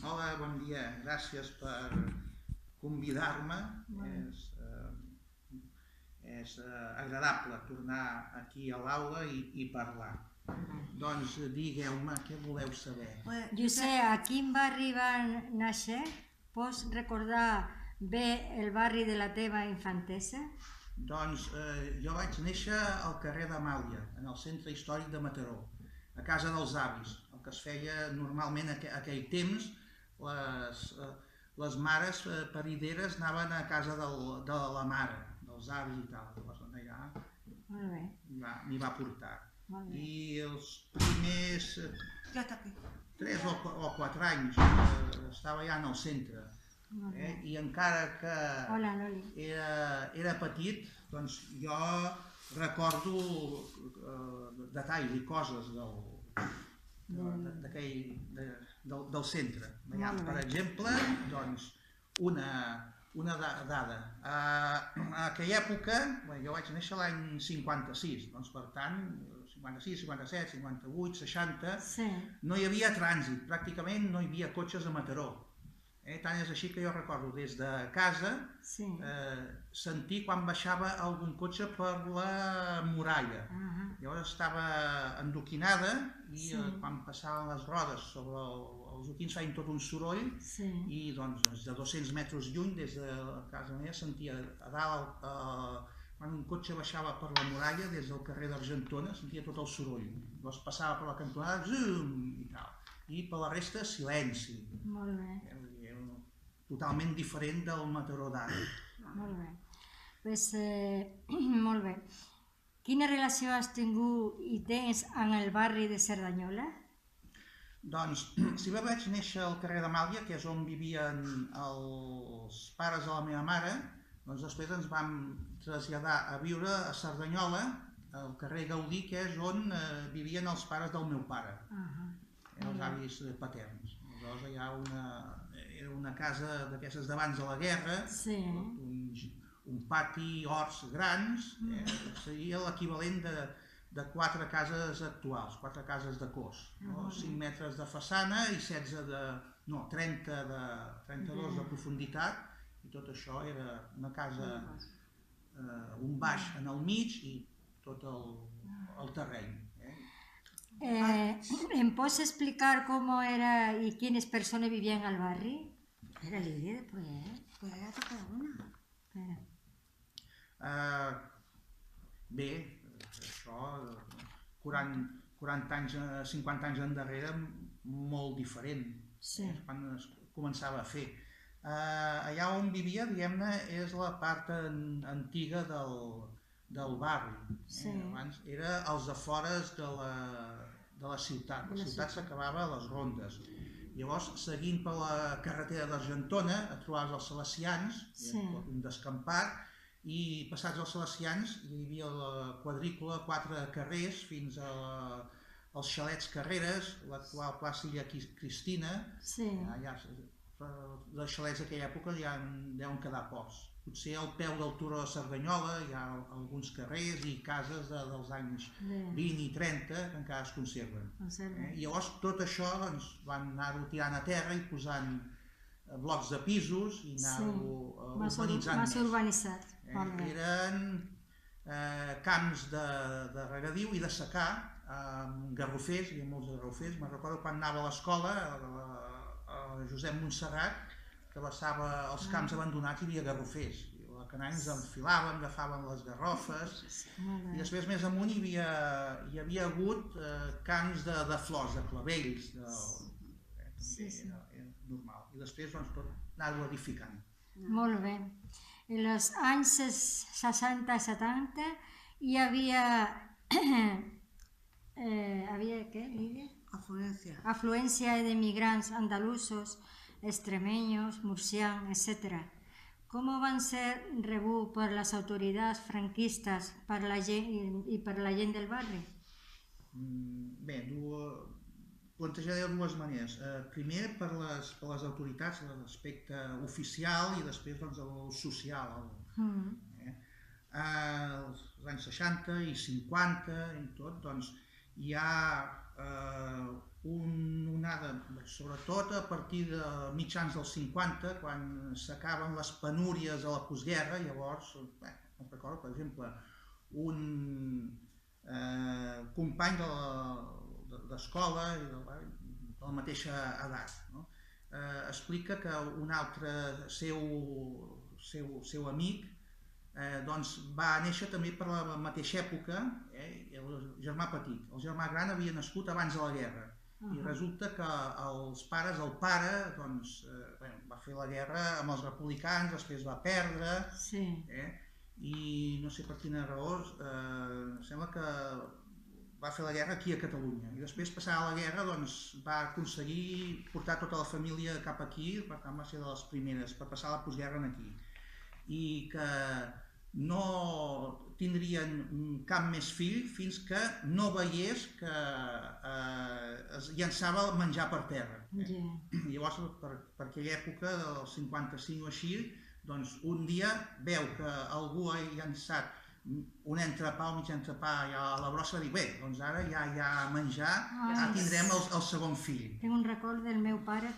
Hola, bon dia. Gràcies per convidar-me. És agradable tornar aquí a l'aula i parlar. Doncs digueu-me què voleu saber. Josep, a quin barri va néixer? Pots recordar bé el barri de la teva infantesa? Doncs jo vaig néixer al carrer d'Amàlia, en el centre històric de Mataró, a casa dels avis. El que es feia normalment en aquell temps, les mares parideres anaven a casa de la mare, dels avis i tal. Llavors allà m'hi va portar. I els primers 3 o 4 anys estava ja en el centre. I encara que era petit, doncs jo recordo detalls i coses del centre. Per exemple, doncs, una dada. En aquella època, jo vaig néixer l'any 56, doncs per tant, 56, 57, 58, 60, no hi havia trànsit, pràcticament no hi havia cotxes a Mataró. Tant és així que jo recordo des de casa sentir quan baixava algun cotxe per la muralla. Llavors estava endoquinada i quan passaven les rodes sobre els oquins feien tot un soroll i doncs de 200 metres lluny des de casa meva sentia a dalt quan un cotxe baixava per la muralla des del carrer d'Argentona sentia tot el soroll. Llavors passava per la cantonada i tal. I per la resta silenci. Molt bé. Totalment diferent del Mataró d'ara. Molt bé. Molt bé. Quina relació has tingut i tens en el barri de Cerdanyola? Doncs, si bé vaig néixer al carrer d'Amàlia, que és on vivien els pares de la meva mare, doncs després ens vam traslladar a viure a Cerdanyola, al carrer Gaudí, que és on vivien els pares del meu pare, els avis paterns. Aleshores hi ha una casa d'aquestes d'abans de la guerra, un pati, horts grans, seria l'equivalent de 4 cases actuals, 4 cases de cos. 5 metres de façana i 32 de profunditat, i tot això era una casa, un baix en el mig i tot el terreny. Em pots explicar com era i quines persones vivien al barri? Espera, Lídia, pues ha tocado una. Bé, això, 40 anys, 50 anys endarrere, molt diferent, quan es començava a fer. Allà on vivia, diguem-ne, és la part antiga del barri. Abans era als afores de la ciutat. La ciutat s'acabava a les rondes. Llavors, seguint per la carretera d'Argentona, et trobaves els Salesians, un descampat, i passats els Salesians hi havia la quadrícula, 4 carrers fins als xalets Carreres, l'actual plaça Illa Cristina. Les xalets d'aquella època ja en deuen quedar pocs. Potser al peu del turó de Cerdanyola hi ha alguns carrers i cases dels anys 20 i 30 que encara es conserven. I llavors tot això van anar-ho tirant a terra i posant blocs de pisos i anar-ho urbanitzant més. Urbanitzat. Eren camps de regadiu i de secà, amb garrofers, hi havia molts garrofers. Me'n recordo quan anava a l'escola, a Josep Montserrat, que passava als camps abandonats i hi havia garrofers. A Canany ens enfilàvem, agafàvem les garrofes, i després més amunt hi havia hagut camps de flors, de clavells, era normal. I després tot anar-ho edificant. Molt bé. En els anys 60 i 70 hi havia què, Lídia? Afluència d'emigrants andalusos, extremeños, murcians, etc. ¿Cómo van ser rebuts per les autoritats franquistes i per la gent del barri? Bé, plantejaré de dues maneres. Primer per les autoritats, l'aspecte oficial, i després el social. Als anys 60 i 50 i tot, doncs hi ha onada, sobretot a partir de mitjans dels 50, quan s'acaben les penúries a la postguerra. Llavors, no recordo, per exemple, un company d'escola de la mateixa edat, no? Explica que un altre seu amic va néixer també per la mateixa època, el germà petit. El germà gran havia nascut abans de la guerra i resulta que el pare va fer la guerra amb els republicans, després va perdre i no sé per quina raó, sembla que va fer la guerra aquí a Catalunya i després, passada la guerra, va aconseguir portar tota la família cap aquí, per tant va ser de les primeres per passar la postguerra aquí, i que no tindrien cap més fill fins que no veiés que es llançava el menjar per terra. Llavors, per aquella època, del 55 o així, un dia veu que algú ha llançat un entrepà o mig entrepà a la brossa i diu, bé, doncs ara ja hi ha menjar, ja tindrem el segon fill. Tinc un record del meu pare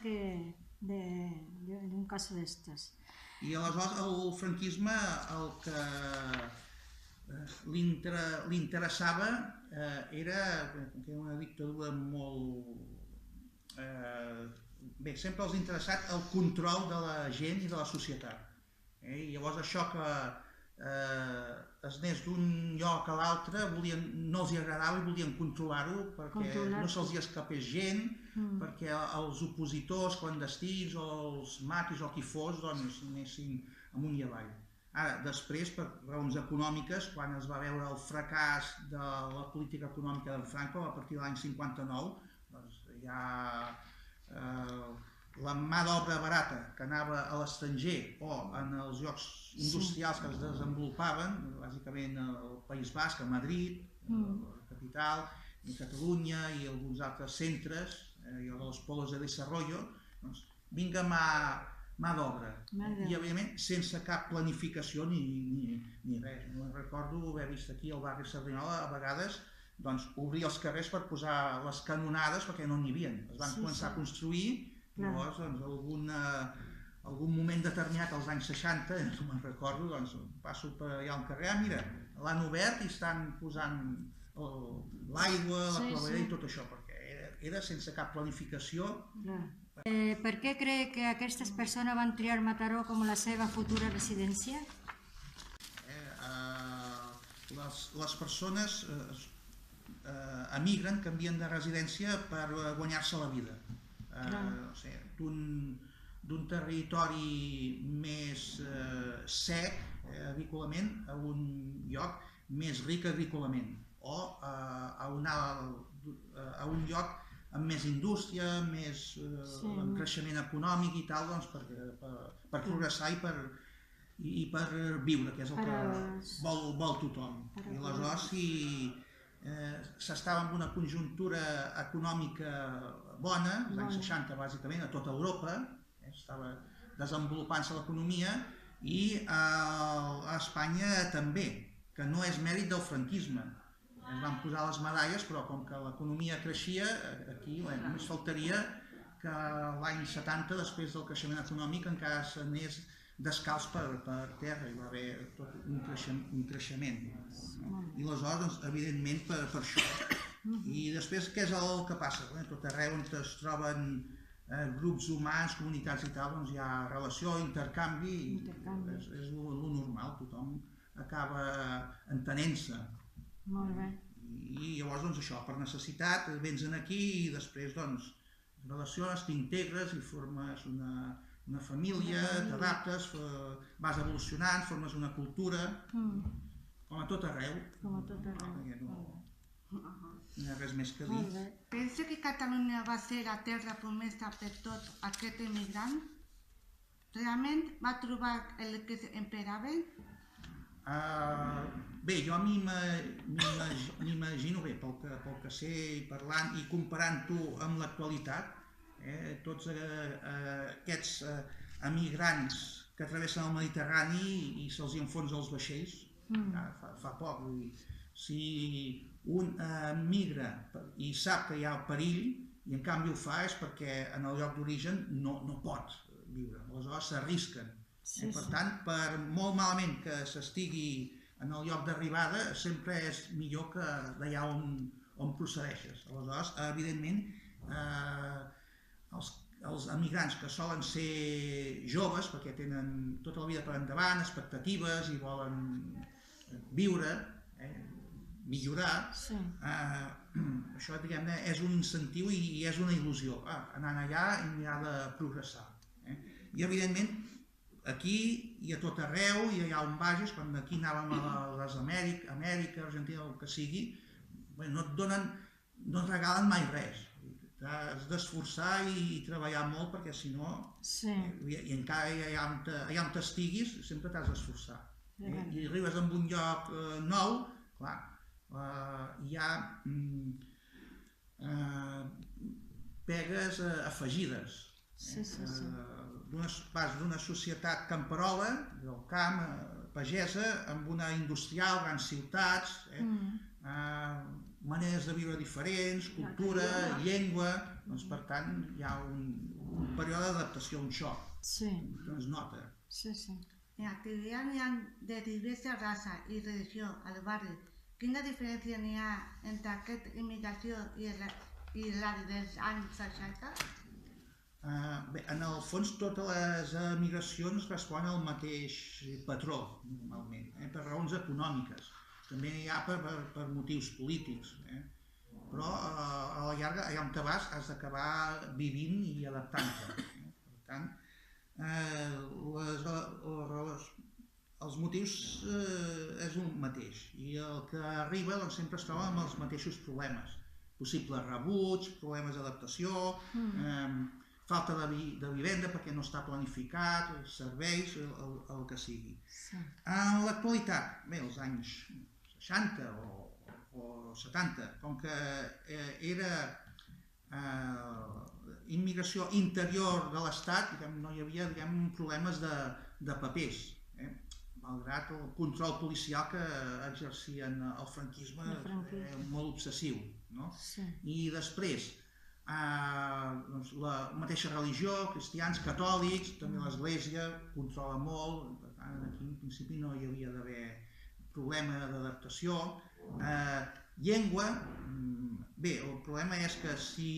d'un cas d'estes. I aleshores el franquisme el que li interessava era una dictadura molt... Bé, sempre els ha interessat el control de la gent i de la societat. I llavors això que es anés d'un lloc a l'altre no els agradava i volien controlar-ho perquè no se'ls escapés gent, perquè els opositors clandestins o els maquis o qui fos anessin amunt i avall. Ara, després, per raons econòmiques, quan es va veure el fracàs de la política econòmica d'en Franco a partir de l'any 59, ja la mà d'obra barata que anava a l'estranger o en els llocs industrials que es desenvolupaven, bàsicament al País Basc, a Madrid, la capital, a Catalunya i alguns altres centres, i els polos de desarrollo, vinga mà d'obra. I, evidentment, sense cap planificació ni res. Recordo haver vist aquí al barri Cerdanyola, a vegades, obrir els carrers per posar les canonades perquè no n'hi havia. Es van començar a construir. Llavors, algun moment determinat, als anys 60, no me'n recordo, passo per allà al carrer, mira, l'han obert i estan posant l'aigua, la clavera i tot això, perquè era sense cap planificació. Per què cree que aquestes persones van triar Mataró com la seva futura residència? Les persones emigren, canvien de residència per guanyar-se la vida. D'un territori més sec agrícolament a un lloc més ric agrícolament o a un lloc amb més indústria, més creixement econòmic i tal, per progressar i per viure, que és el que vol tothom. I aleshores, si s'estava en una conjuntura econòmica bona, als anys 60 bàsicament, a tota Europa, estava desenvolupant-se l'economia i a Espanya també, que no és mèrit del franquisme. Es van posar les medalles, però com que l'economia creixia, aquí només faltaria que l'any 70, després del creixement econòmic, encara s'anés descalç per terra, hi va haver tot un creixement. I aleshores, evidentment, per això. I després, què és el que passa? A tot arreu on es troben grups humans, comunitats i tal, doncs hi ha relació, intercanvi, és el normal, tothom acaba entenent-se. Molt bé. I llavors, doncs això, per necessitat, vens aquí i després, doncs, relaciones, t'integres i formes una família, t'adaptes, vas evolucionant, formes una cultura, com a tot arreu. Com a tot arreu. No hi ha res més que dir. Pensa que Catalunya va ser la terra promesa per tot aquest emigrant? Realment va trobar el que esperaven? Bé, jo m'imagino, bé, pel que sé parlant i comparant-ho amb l'actualitat, tots aquests emigrants que travessen el Mediterrani i se'ls enfonsa els vaixells, fa poc, vull dir, si un migra i sap que hi ha perill, i en canvi ho fa és perquè en el lloc d'origen no pot viure, aleshores s'arrisquen. Per tant, per molt malament que s'estigui en el lloc d'arribada, sempre és millor que d'allà on procedeixes. Aleshores, evidentment, els emigrants que solen ser joves, perquè tenen tota la vida per endavant, expectatives i volen viure, millorar, això, diguem-ne, és un incentiu i és una il·lusió. Anant allà i ha de progressar. I, evidentment, aquí i a tot arreu, i allà on vagis, quan aquí anàvem a les Amèrica, Argentina, el que sigui, no et donen, no et regalen mai res. Has d'esforçar i treballar molt perquè si no, i encara allà on estiguis, sempre t'has d'esforçar. I arribes en un lloc nou, clar, hi ha pegues afegides. Vas d'una societat camperola, del camp, pagesa, amb una industrial, grans ciutats, maneres de viure diferents, cultura, llengua, doncs per tant hi ha un període d'adaptació, un xoc, que es nota. En actividad de diversa raza y religión al barrio, ¿quina diferència n'hi ha entre aquesta immigració i la dels anys 60? Bé, en el fons totes les emigracions responen al mateix patró, normalment, per raons econòmiques. També n'hi ha per motius polítics, però a la llarga, allà on te vas, has d'acabar vivint i adaptant-te. Per tant, els motius és un mateix, i el que arriba sempre es troba amb els mateixos problemes. Possibles rebuig, problemes d'adaptació, falta de vivenda perquè no està planificat, serveis, el que sigui. En l'actualitat, bé, els anys 60 o 70, com que era immigració interior de l'Estat, no hi havia problemes de papers, malgrat el control policial que exercien el franquisme molt obsessiu. I després, la mateixa religió, cristians, catòlics, també l'Església controla molt, per tant aquí en principi no hi havia d'haver problema d'adaptació. Llengua, bé, el problema és que si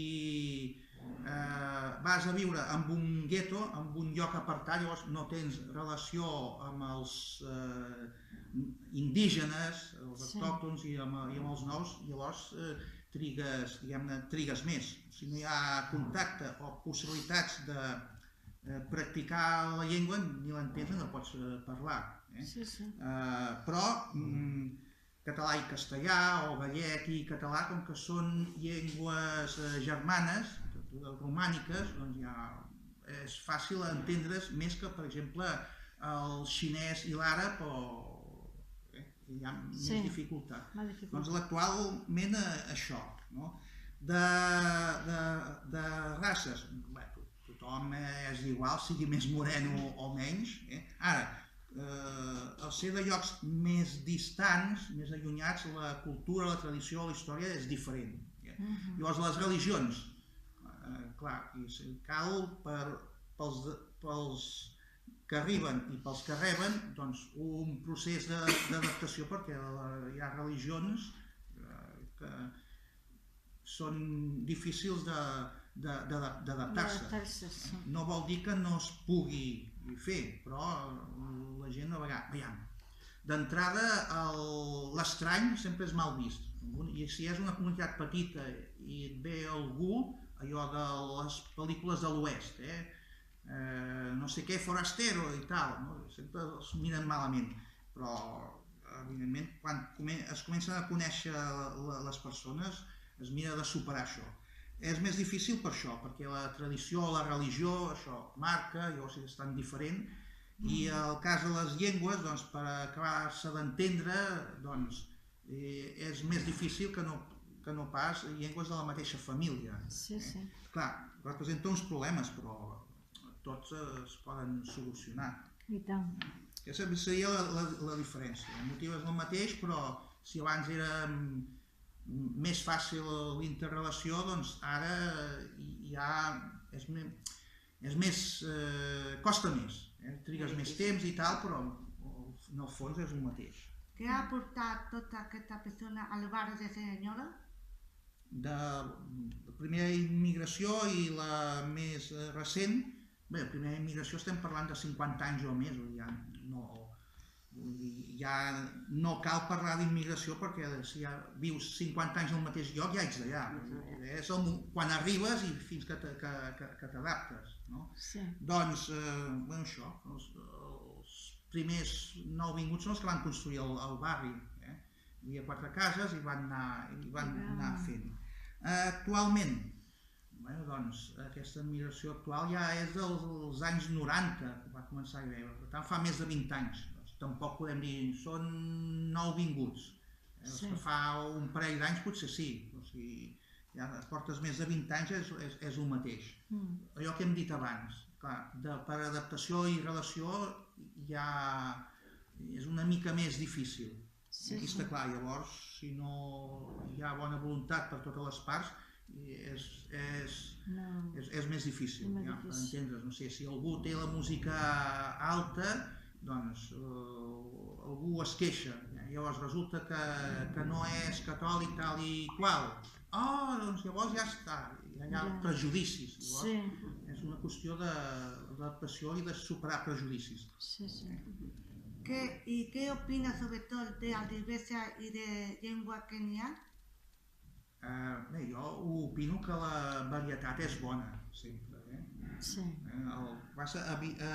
vas a viure en un gueto, en un lloc apartat, llavors no tens relació amb els indígenes, els autòctons i amb els nous, llavors trigues més. Si no hi ha contacte o possibilitats de practicar la llengua, ni l'entens ni la pots parlar. Però català i castellà, o gallec i català, com que són llengües germanes, romàniques, doncs ja és fàcil entendre's més que, per exemple, el xinès i l'àrab, hi ha més dificultat. Doncs actualment això, de races, tothom és igual, sigui més moreno o menys. Ara, al ser de llocs més distants, més allunyats, la cultura, la tradició, la història és diferent. Llavors les religions, clar, cal pels que arriben i pels que reben un procés d'adaptació, perquè hi ha religions que són difícils d'adaptar-se. No vol dir que no es pugui fer, però la gent a vegades... Veiem, d'entrada l'estrany sempre és mal vist, i si és una comunitat petita i et ve algú, allò de les pel·lícules de l'Oest, no sé què, forastero i tal, sempre els miren malament, però evidentment quan es comencen a conèixer les persones es mira de superar això. És més difícil per això, perquè la tradició, la religió, això marca, llavors és tan diferent, i el cas de les llengües, per acabar-se d'entendre, és més difícil que no pas llengües de la mateixa família. Clar, representa uns problemes, però tots es poden solucionar. I tant. Aquesta seria la diferència. El motiu és el mateix, però si abans érem més fàcil l'interrelació, doncs ara ja és més, costa més, trigues més temps i tal, però en el fons és el mateix. Què ha portat tota aquesta persona al barri de Cerdanyola? De la primera immigració i la més recent, bé, la primera immigració estem parlant de 50 anys o més, ja no cal parlar d'immigració perquè si ja vius 50 anys al mateix lloc ja ets d'allà. És quan arribes i fins que t'adaptes. Doncs, això, els primers nouvinguts són els que van construir el barri. Hi havia 4 cases i van anar fent. Actualment, doncs, aquesta migració actual ja és dels anys 90 que va començar a veure, per tant fa més de 20 anys. Tampoc podem dir, són nouvinguts. Els que fa un parell d'anys potser sí, ja portes més de 20 anys és el mateix. Allò que hem dit abans, per adaptació i relació ja és una mica més difícil. Aquí està clar, llavors, si no hi ha bona voluntat per totes les parts, és més difícil, per entendre's. No sé, si algú té la música alta, doncs algú es queixa, llavors resulta que no és catòlic tal i qual. Doncs llavors ja està, ja hi ha prejudicis. És una qüestió d'adaptació i de superar prejudicis. ¿Y qué opinas sobre todo de la diversidad y de llengua que n'hi ha? Bé, jo opino que la varietat és bona, sempre.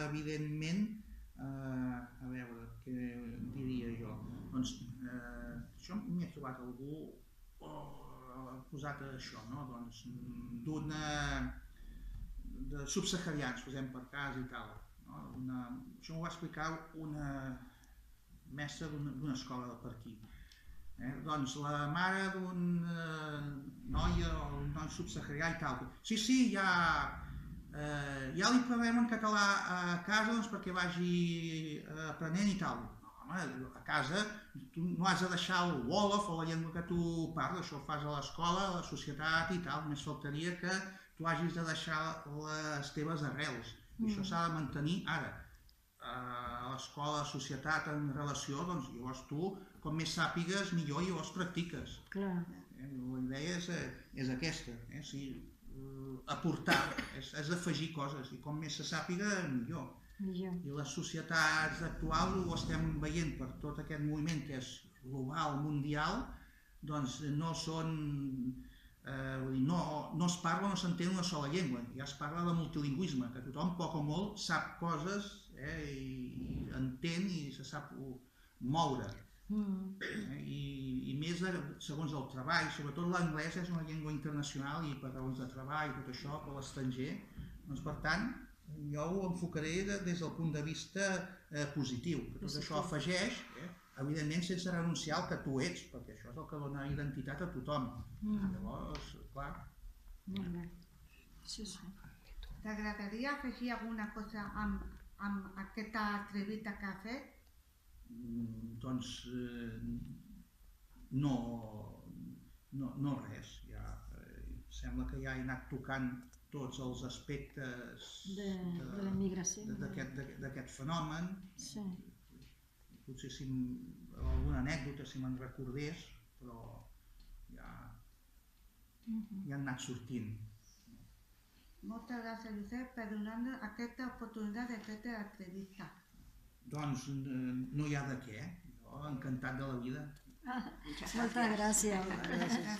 Evidentment, a veure, què diria jo? Doncs, això m'hi he trobat algú posat a això, no? Doncs, de subsaharians, posem per cas i tal. Això m'ho va explicar una mestra d'una escola per aquí. Doncs la mare d'un noi o un noi subsaharià i tal. Sí, ja li parlem en català a casa perquè vagi aprenent i tal. Home, a casa tu no has de deixar el Wolof o la llengua que tu parles, això ho fas a l'escola, a la societat i tal. Només faltaria que tu hagis de deixar les teves arrels. I això s'ha de mantenir ara. A l'escola, a la societat, en relació, doncs llavors tu, com més sàpigues, millor i llavors practiques. La idea és aquesta, aportar, és d'afegir coses, i com més se sàpiga, millor. I les societats actuals ho estem veient per tot aquest moviment que és global, mundial, doncs no són... no es parla o no s'entén una sola llengua, ja es parla de multilingüisme, que tothom poc o molt sap coses i entén i se sap moure. I més segons el treball, sobretot l'anglès és una llengua internacional i per raons de treball, tot això, per l'estranger. Doncs per tant, jo ho enfocaré des del punt de vista positiu, que tot això afegeix, evidentment sense renunciar al que tu ets, perquè això és el que dona identitat a tothom. Llavors, clar... Molt bé. T'agradaria afegir alguna cosa amb aquesta entrevista que ha fet? Doncs no res. Sembla que ja he anat tocant tots els aspectes d'aquest fenomen. Potser alguna anècdota si me'n recordés, però ja han anat sortint. Moltes gràcies, Josep, per donar-nos aquesta oportunitat de fer l'entrevista. Doncs no hi ha de què, jo encantat de la vida. Moltes gràcies. Gràcies.